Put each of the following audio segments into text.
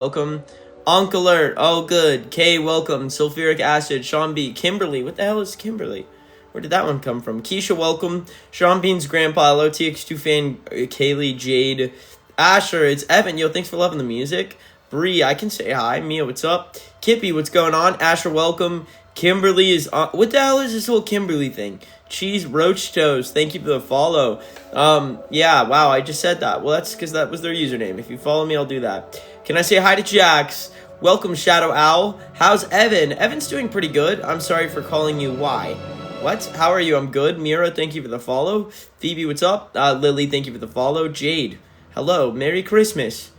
welcome. Onk Alert, oh good. K, welcome. Sulfuric Acid, Sean B. Kimberly, what the hell is Kimberly? Where did that one come from? Keisha, welcome. Sean Bean's grandpa, hello. TX2 fan, Kaylee, Jade. Asher, it's Evan, yo, thanks for loving the music. Bree, I can say hi. Mia, what's up? Kippy, what's going on? Asher, welcome. Kimberly is on. What the hell is this whole Kimberly thing? Cheese Roach Toast, thank you for the follow. Yeah, wow, I just said that. Well, that's because that was their username. If you follow me, I'll do that. Can I say hi to Jax? Welcome, Shadow Owl. How's Evan? Evan's doing pretty good. I'm sorry for calling you why. What? How are you? I'm good. Mira, thank you for the follow. Phoebe, what's up? Lily, thank you for the follow. Jade, hello. Merry Christmas.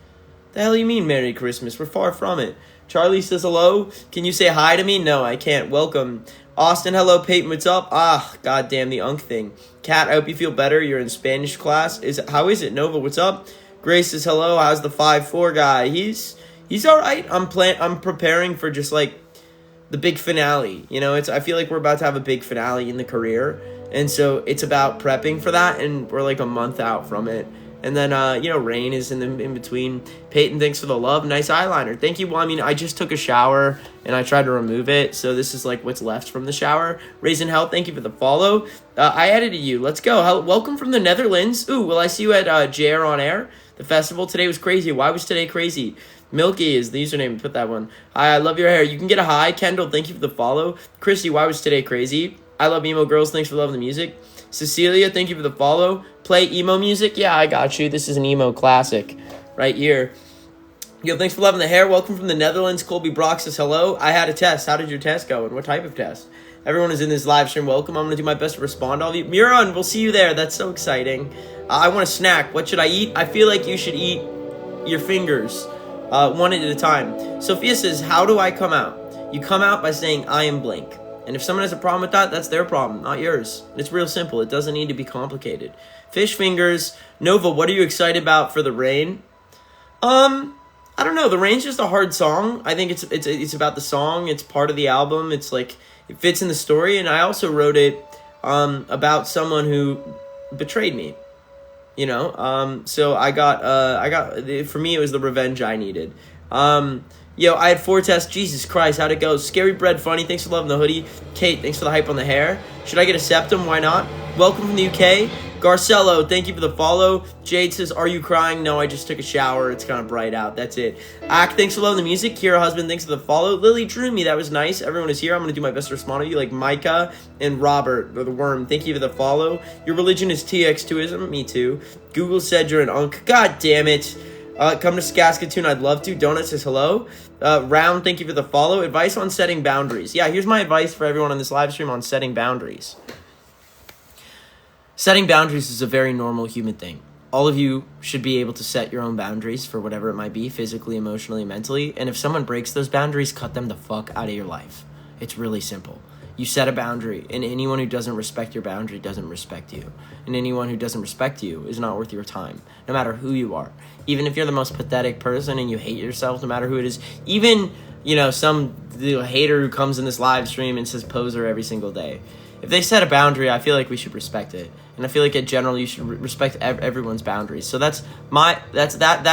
The hell you mean Merry Christmas? We're far from it. Charlie says hello. Can you say hi to me? No, I can't. Welcome. Austin, hello. Peyton, what's up? Ah, goddamn the unk thing. Kat, I hope you feel better. You're in Spanish class. How is it? Nova, what's up? Grace says hello. How's the 5'4" guy? He's all right. I'm preparing for just like the big finale. You know, I feel like we're about to have a big finale in the career, and so it's about prepping for that, and we're like a month out from it. And then, Rain is in between. Peyton, thanks for the love. Nice eyeliner. Thank you. Well, I mean, I just took a shower, and I tried to remove it, so this is, like, what's left from the shower. Raisin Hell, thank you for the follow. I edited you. Let's go. Welcome from the Netherlands. Ooh, will I see you at JR On Air? The festival today was crazy. Why was today crazy? Milky is the username. Put that one. Hi, I love your hair. You can get a hi. Kendall, thank you for the follow. Christy, why was today crazy? I love emo girls. Thanks for loving the music. Cecilia, thank you for the follow. Play emo music? Yeah, I got you. This is an emo classic right here. Yo, thanks for loving the hair. Welcome from the Netherlands. Colby Brock says hello. I had a test. How did your test go, and what type of test? Everyone is in this live stream. Welcome. I'm going to do my best to respond to all of you. Miran, we'll see you there. That's so exciting. I want a snack. What should I eat? I feel like you should eat your fingers one at a time. Sophia says, how do I come out? You come out by saying, I am blank. And if someone has a problem with that, that's their problem, not yours. It's real simple. It doesn't need to be complicated. Fish fingers. Nova, what are you excited about for the rain? I don't know. The Rain's just a hard song. I think it's about the song. It's part of the album. It's like it fits in the story. And I also wrote it about someone who betrayed me. You know. So I got for me it was the revenge I needed. Yo, I had 4 tests. Jesus Christ, how'd it go? Scary Bread Funny, thanks for loving the hoodie. Kate, thanks for the hype on the hair. Should I get a septum? Why not? Welcome from the UK. Garcello, thank you for the follow. Jade says, are you crying? No, I just took a shower. It's kind of bright out. That's it. Ack, thanks for loving the music. Kira Husband, thanks for the follow. Lily drew me. That was nice. Everyone is here. I'm going to do my best to respond to you, like Micah and Robert, or the Worm. Thank you for the follow. Your religion is TX2ism. Me too. Google said you're an unk. God damn it. Come to Saskatoon, I'd love to. Donut says hello. Round, thank you for the follow. Advice on setting boundaries. Yeah, here's my advice for everyone on this live stream on setting boundaries. Setting boundaries is a very normal human thing. All of you should be able to set your own boundaries for whatever it might be, physically, emotionally, mentally. And if someone breaks those boundaries, cut them the fuck out of your life. It's really simple. You set a boundary, and anyone who doesn't respect your boundary doesn't respect you. And anyone who doesn't respect you is not worth your time, no matter who you are. Even if you're the most pathetic person and you hate yourself, no matter who it is. Even, some hater who comes in this live stream and says poser every single day. If they set a boundary, I feel like we should respect it. And I feel like in general, you should respect everyone's boundaries. So that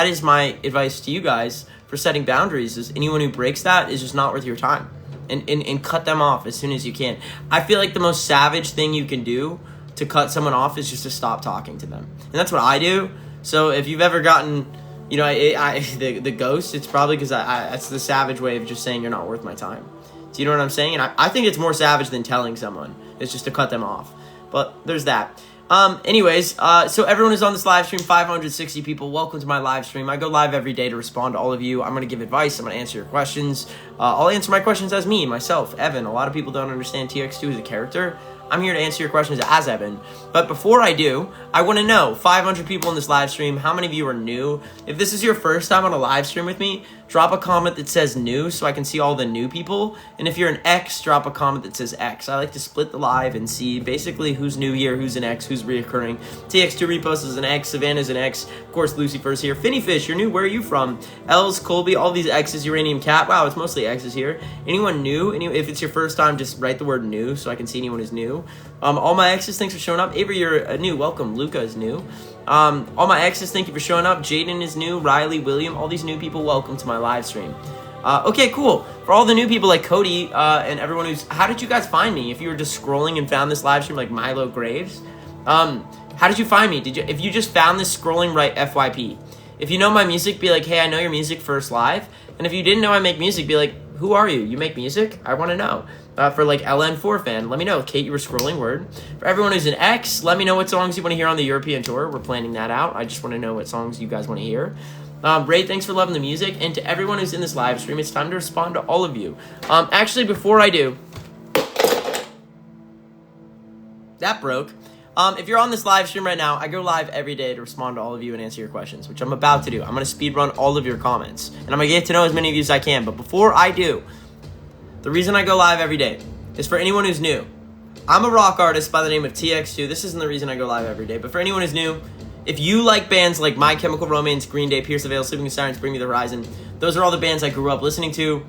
is my advice to you guys for setting boundaries, is anyone who breaks that is just not worth your time. And cut them off as soon as you can. I feel like the most savage thing you can do to cut someone off is just to stop talking to them. And that's what I do. So if you've ever gotten, the ghost, it's probably because that's the savage way of just saying you're not worth my time. Do you know what I'm saying? And I think it's more savage than telling someone. It's just to cut them off. But there's that. So everyone is on this live stream, 560 people. Welcome to my live stream. I go live every day to respond to all of you. I'm going to give advice. I'm going to answer your questions. I'll answer my questions as me, myself, Evan. A lot of people don't understand TX2 as a character. I'm here to answer your questions as Evan. But before I do, I want to know, 500 people in this live stream, how many of you are new? If this is your first time on a live stream with me, drop a comment that says new so I can see all the new people. And if you're an X, drop a comment that says X. I like to split the live and see basically who's new here, who's an X, who's reoccurring. TX2 repost is an X, Savannah's an X. Of course, Lucifer's here. Finny Fish, you're new. Where are you from? Els, Colby, all these X's, Uranium Cat. Wow, it's mostly X's here. Anyone new? If it's your first time, just write the word new so I can see anyone who's new. All my X's, thanks for showing up. Avery, you're new. Welcome. Luca is new. All my exes, thank you for showing up. Jaden is new. Riley, William, all these new people, welcome to my live stream. Okay, cool. For all the new people like Cody and everyone who's... How did you guys find me? If you were just scrolling and found this live stream like Milo Graves, how did you find me? If you just found this scrolling right, FYP. If you know my music, be like, hey, I know your music first live. And if you didn't know I make music, be like, who are you? You make music? I want to know. For like LN4 fan, let me know. Kate, you were scrolling, word. For everyone who's an X, let me know what songs you want to hear on the European tour. We're planning that out. I just want to know what songs you guys want to hear. Ray, thanks for loving the music. And to everyone who's in this live stream, it's time to respond to all of you. Actually, before I do... That broke. If you're on this live stream right now, I go live every day to respond to all of you and answer your questions, which I'm about to do. I'm going to speed run all of your comments, and I'm going to get to know as many of you as I can. But before I do, the reason I go live every day is for anyone who's new. I'm a rock artist by the name of TX2. This isn't the reason I go live every day, but for anyone who's new, if you like bands like My Chemical Romance, Green Day, Pierce the Veil, Sleeping with Sirens, Bring Me the Horizon, those are all the bands I grew up listening to.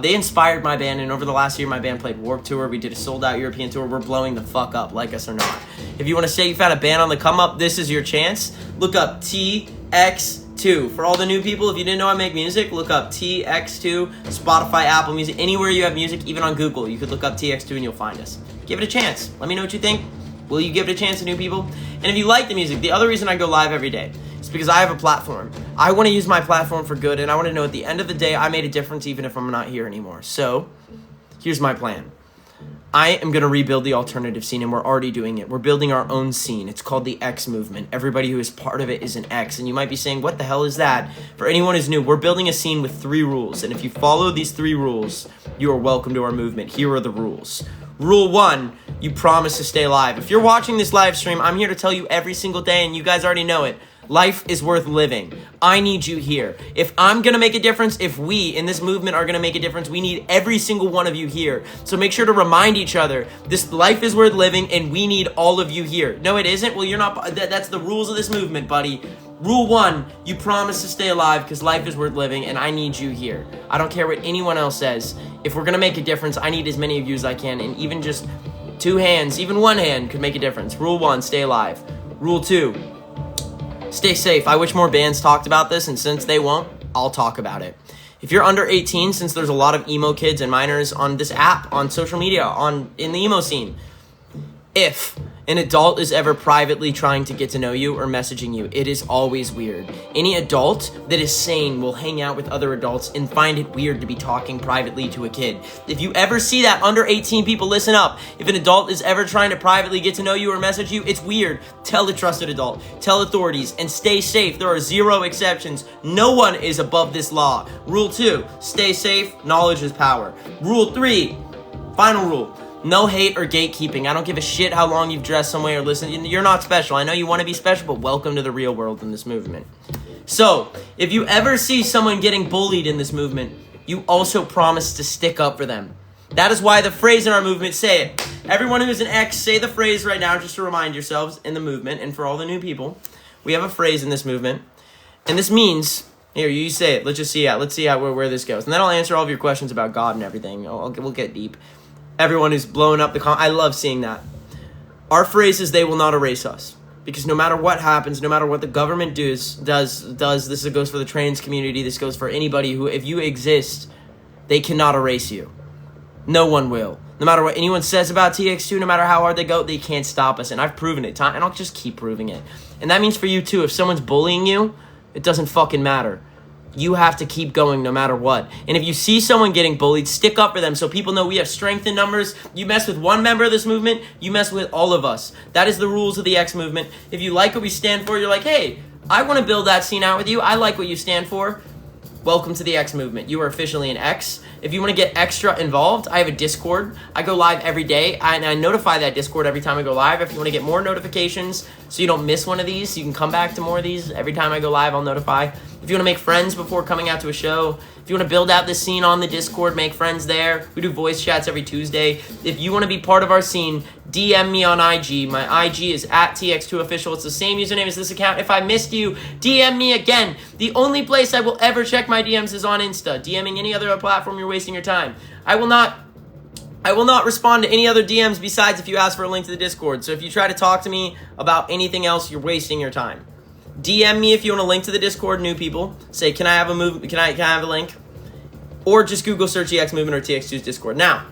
They inspired my band, and over the last year, my band played Warped Tour. We did a sold-out European tour. We're blowing the fuck up, like us or not. If you want to say you found a band on the come-up, this is your chance. Look up TX2. For all the new people, if you didn't know I make music, look up TX2, Spotify, Apple Music, anywhere you have music, even on Google. You could look up TX2 and you'll find us. Give it a chance. Let me know what you think. Will you give it a chance to new people? And if you like the music, the other reason I go live every day is because I have a platform. I want to use my platform for good, and I want to know at the end of the day I made a difference even if I'm not here anymore. So, here's my plan. I am going to rebuild the alternative scene, and we're already doing it. We're building our own scene. It's called the X movement. Everybody who is part of it is an X, and you might be saying, what the hell is that? For anyone who's new, we're building a scene with 3 rules, and if you follow these 3 rules, you are welcome to our movement. Here are the rules. Rule 1, you promise to stay live. If you're watching this live stream, I'm here to tell you every single day, and you guys already know it. Life is worth living. I need you here. If I'm going to make a difference, if we in this movement are going to make a difference, we need every single one of you here. So make sure to remind each other, this life is worth living and we need all of you here. No, it isn't. Well, you're not. That's the rules of this movement, buddy. Rule 1, you promise to stay alive because life is worth living and I need you here. I don't care what anyone else says. If we're going to make a difference, I need as many of you as I can, and even just 2 hands, even 1 hand could make a difference. Rule 1, stay alive. Rule 2, stay safe. I wish more bands talked about this, and since they won't, I'll talk about it. If you're under 18, since there's a lot of emo kids and minors on this app, on social media, in the emo scene, if an adult is ever privately trying to get to know you or messaging you, it is always weird. Any adult that is sane will hang out with other adults and find it weird to be talking privately to a kid. If you ever see that, under 18 people, listen up. If an adult is ever trying to privately get to know you or message you, it's weird. Tell the trusted adult. Tell authorities. And stay safe. There are 0 exceptions. No one is above this law. Rule 2, stay safe. Knowledge is power. Rule 3, final rule. No hate or gatekeeping. I don't give a shit how long you've dressed some way or listened. You're not special. I know you want to be special, but welcome to the real world in this movement. So, if you ever see someone getting bullied in this movement, you also promise to stick up for them. That is why the phrase in our movement, say it. Everyone who is an X, say the phrase right now just to remind yourselves in the movement. And for all the new people, we have a phrase in this movement. And this means, here, you say it. Let's see where this goes. And then I'll answer all of your questions about God and everything. We'll get deep. Everyone who's blowing up I love seeing that. Our phrase is, they will not erase us. Because no matter what happens, no matter what the government does, this goes for the trans community, this goes for anybody who, if you exist, they cannot erase you. No one will. No matter what anyone says about TX2, no matter how hard they go, they can't stop us. And I've proven it, and I'll just keep proving it. And that means for you too, if someone's bullying you, it doesn't fucking matter. You have to keep going no matter what. And if you see someone getting bullied, stick up for them so people know we have strength in numbers. You mess with one member of this movement, you mess with all of us. That is the rules of the X movement. If you like what we stand for, you're like, hey, I want to build that scene out with you. I like what you stand for. Welcome to the X movement. You are officially an X. If you want to get extra involved, I have a Discord. I go live every day, and I notify that Discord every time I go live. If you want to get more notifications so you don't miss one of these, you can come back to more of these. Every time I go live, I'll notify. If you want to make friends before coming out to a show, if you want to build out this scene on the Discord, make friends there. We do voice chats every Tuesday. If you want to be part of our scene, DM me on IG. My IG is @TX2official. It's the same username as this account. If I missed you, DM me again. The only place I will ever check my DMs is on Insta. DMing any other platform, you're wasting your time. I will not I will not respond to any other DMs besides if you ask for a link to the Discord. So if you try to talk to me about anything else, you're wasting your time. DM me if you want a link to the Discord, new people. Say, can I have a link? Or just Google search EX Movement or TX2's Discord. Now,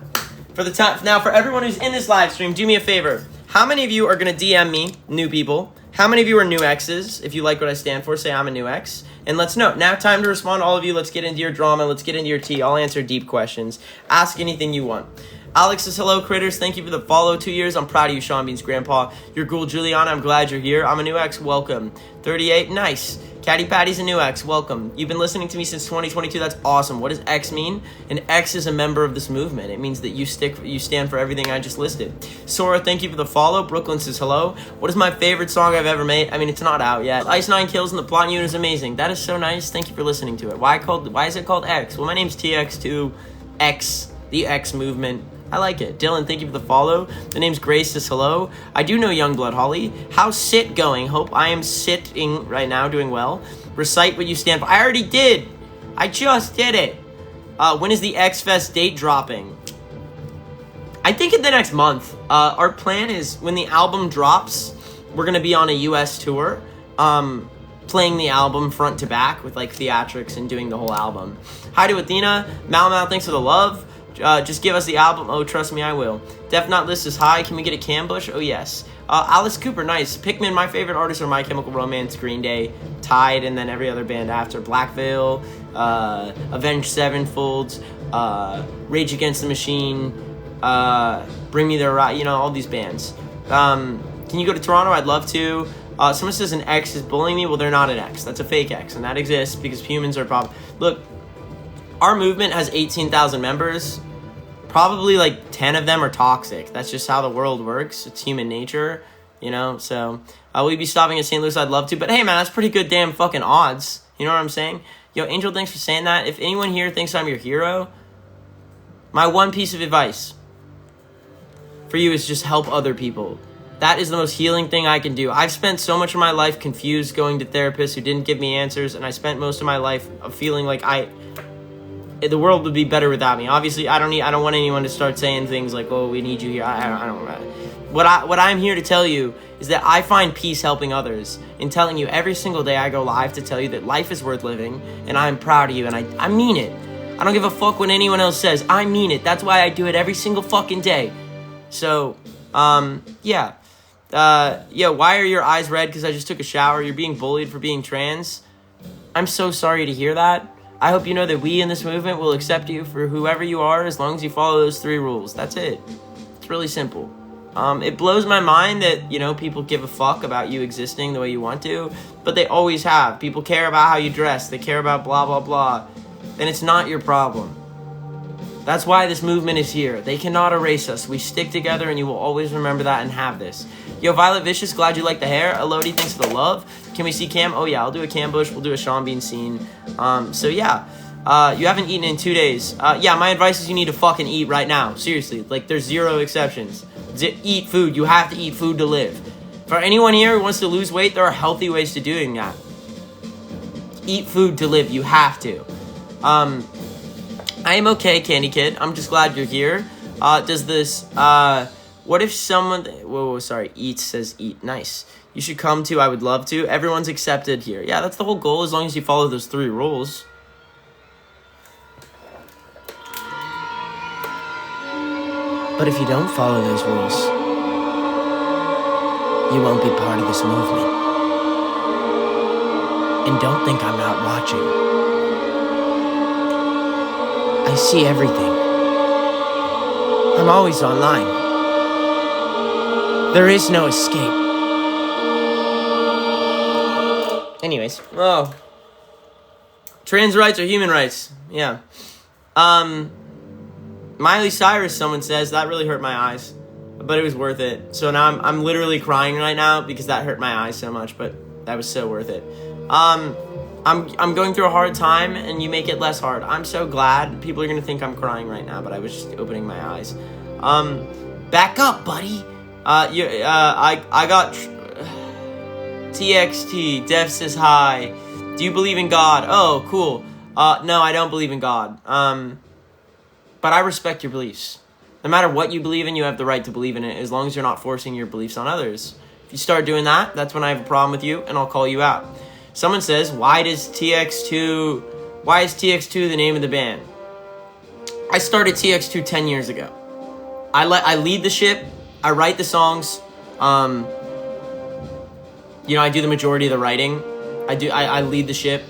for everyone who's in this live stream, do me a favor. How many of you are going to DM me, new people? How many of you are new X's? If you like what I stand for, say I'm a new X. And let's know. Now time to respond to all of you. Let's get into your drama. Let's get into your tea. I'll answer deep questions. Ask anything you want. Alex says, hello, critters. Thank you for the follow. 2 years. I'm proud of you, Sean Bean's grandpa. You're cool, Juliana. I'm glad you're here. I'm a new X. Welcome. 38. Nice. Caddy Patty's a new X. Welcome. You've been listening to me since 2022. That's awesome. What does X mean? An X is a member of this movement. It means that you stand for everything I just listed. Sora, thank you for the follow. Brooklyn says, hello. What is my favorite song I've ever made? I mean, it's not out yet. Ice 9 Kills and the plot unit is amazing. That is so nice. Thank you for listening to it. Why is it called X? Well, my name's TX2 X, the X movement. I like it. Dylan, thank you for the follow. The name's Grace says hello. I do know Youngblood Holly. How's sit going? Hope I am sitting right now, doing well. Recite what you stand for. I already did. I just did it. When is the X-Fest date dropping? I think in the next month. Our plan is when the album drops, we're going to be on a US tour. Playing the album front to back with like theatrics and doing the whole album. Hi to Athena. Mal, thanks for the love. Just give us the album. Oh, trust me, I will. Def Not List is high. Can we get a Cambush? Oh, yes. Alice Cooper, nice. Pikmin, my favorite artists are My Chemical Romance, Green Day, Tide, and then every other band after. Black Veil, Avenged Sevenfold, Rage Against the Machine, Bring Me the Horizon, all these bands. Can you go to Toronto? I'd love to. Someone says an X is bullying me. Well, they're not an X. That's a fake X, and that exists because humans are probably... Look, our movement has 18,000 members. Probably like 10 of them are toxic. That's just how the world works. It's human nature, So will you be stopping at St. Louis? I'd love to. But hey, man, that's pretty good damn fucking odds. You know what I'm saying? Yo, Angel, thanks for saying that. If anyone here thinks I'm your hero, my one piece of advice for you is just help other people. That is the most healing thing I can do. I've spent so much of my life confused, going to therapists who didn't give me answers, and I spent most of my life feeling like the world would be better without me. Obviously, I don't want anyone to start saying things like, "Oh, we need you here." I don't. What I'm here to tell you is that I find peace helping others and telling you every single day I go live to tell you that life is worth living, and I'm proud of you, and I mean it. I don't give a fuck what anyone else says. I mean it. That's why I do it every single fucking day. So, yeah. Why are your eyes red? Because I just took a shower. You're being bullied for being trans. I'm so sorry to hear that. I hope you know that we in this movement will accept you for whoever you are as long as you follow those 3 rules. That's it. It's really simple. It blows my mind that, people give a fuck about you existing the way you want to, but they always have. People care about how you dress. They care about blah, blah, blah. And it's not your problem. That's why this movement is here. They cannot erase us. We stick together, and you will always remember that and have this. Yo, Violet Vicious, glad you like the hair. Elodie, thanks for the love. Can we see Cam? Oh, yeah, I'll do a Cam Bush. We'll do a Sean Bean scene. You haven't eaten in 2 days. My advice is you need to fucking eat right now. Seriously, like, there's 0 exceptions. Eat food. You have to eat food to live. For anyone here who wants to lose weight, there are healthy ways to doing that. Eat food to live. You have to. I am okay, Candy Kid. I'm just glad you're here. What if someone... Eat says eat. Nice. You should come too. I would love to. Everyone's accepted here. Yeah, that's the whole goal, as long as you follow those 3 rules. But if you don't follow those rules, you won't be part of this movement. And don't think I'm not watching. I see everything. I'm always online. There is no escape. Anyways, trans rights are human rights. Yeah. Miley Cyrus, someone says, that really hurt my eyes, but it was worth it. So now I'm literally crying right now because that hurt my eyes so much, but that was so worth it. I'm going through a hard time, and you make it less hard. I'm so glad. People are gonna think I'm crying right now, but I was just opening my eyes. Back up, buddy. I got TXT. Dev says hi. Do you believe in God? Oh, cool. No, I don't believe in God. But I respect your beliefs. No matter what you believe in, you have the right to believe in it, as long as you're not forcing your beliefs on others. If you start doing that, that's when I have a problem with you, and I'll call you out. Someone says, why is TX2 the name of the band? I started TX2 10 years ago. I lead the ship. I write the songs. I do the majority of the writing. I lead the ship.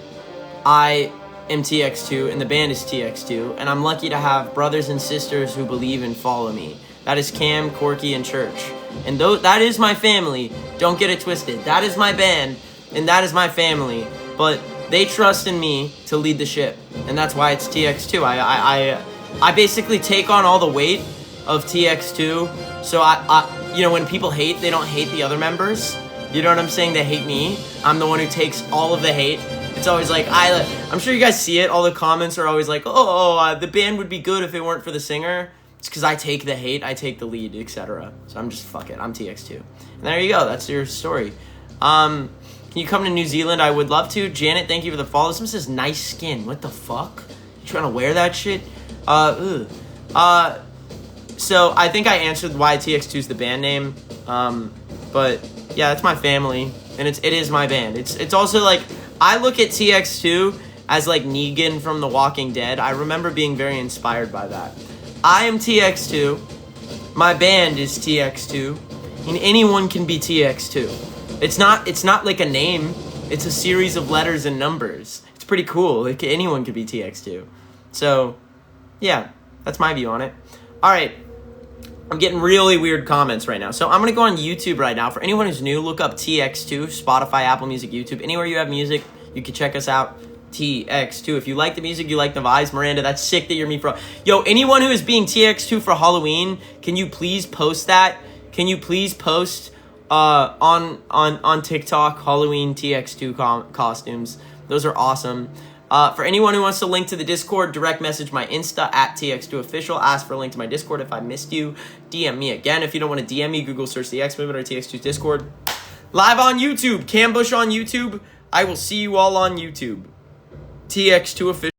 I am TX2, and the band is TX2, and I'm lucky to have brothers and sisters who believe and follow me. That is Cam, Corky, and Church. And that is my family. Don't get it twisted. That is my band, and that is my family. But they trust in me to lead the ship, and that's why it's TX2. I basically take on all the weight of TX2. So when people hate, they don't hate the other members. You know what I'm saying? They hate me. I'm the one who takes all of the hate. It's always like, I'm sure you guys see it. All the comments are always like, the band would be good if it weren't for the singer. It's because I take the hate, I take the lead, etc. So I'm just, fuck it, I'm TX2. And there you go, that's your story. Can you come to New Zealand? I would love to. Janet, thank you for the follow. Someone says, nice skin. What the fuck? You trying to wear that shit? So I think I answered why TX2 is the band name. But yeah, that's my family, and it is my band. It's also like, I look at TX2 as like Negan from The Walking Dead. I remember being very inspired by that. I am TX2. My band is TX2, and anyone can be TX2. It's not like a name. It's a series of letters and numbers. It's pretty cool. Like, anyone could be TX2. So, yeah, that's my view on it. All right. I'm getting really weird comments right now. So I'm going to go on YouTube right now. For anyone who's new, look up TX2, Spotify, Apple Music, YouTube. Anywhere you have music, you can check us out. TX2. If you like the music, you like the vibes, Miranda, that's sick that you're me for. Yo, anyone who is being TX2 for Halloween, can you please post that? Can you please post on TikTok Halloween TX2 costumes? Those are awesome. For anyone who wants to link to the Discord, direct message my Insta at TX2official. Ask for a link to my Discord if I missed you. DM me again. If you don't want to DM me, Google search the X Movement or TX2's Discord. Live on YouTube. Cambush on YouTube. I will see you all on YouTube. TX2official.